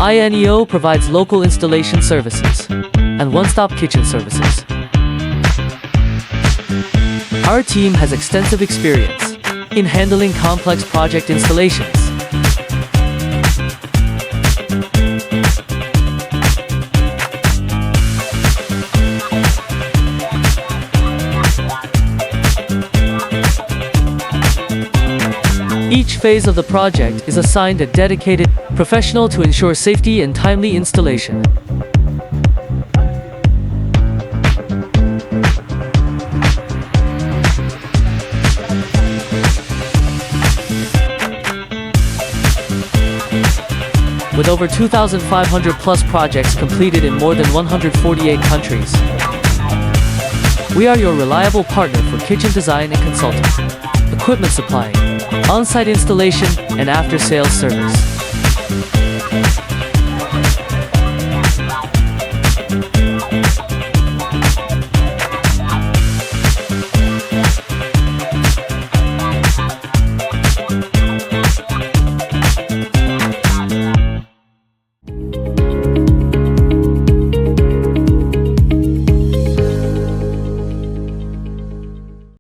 INEO provides local installation services and one-stop kitchen services. Our team has extensive experience in handling complex project installations. Each phase of the project is assigned a dedicated professional to ensure safety and timely installation. With over 2,500 plus projects completed in more than 148 countries, we are your reliable partner for kitchen design and consulting, equipment supplying, on-site installation, and after-sales service.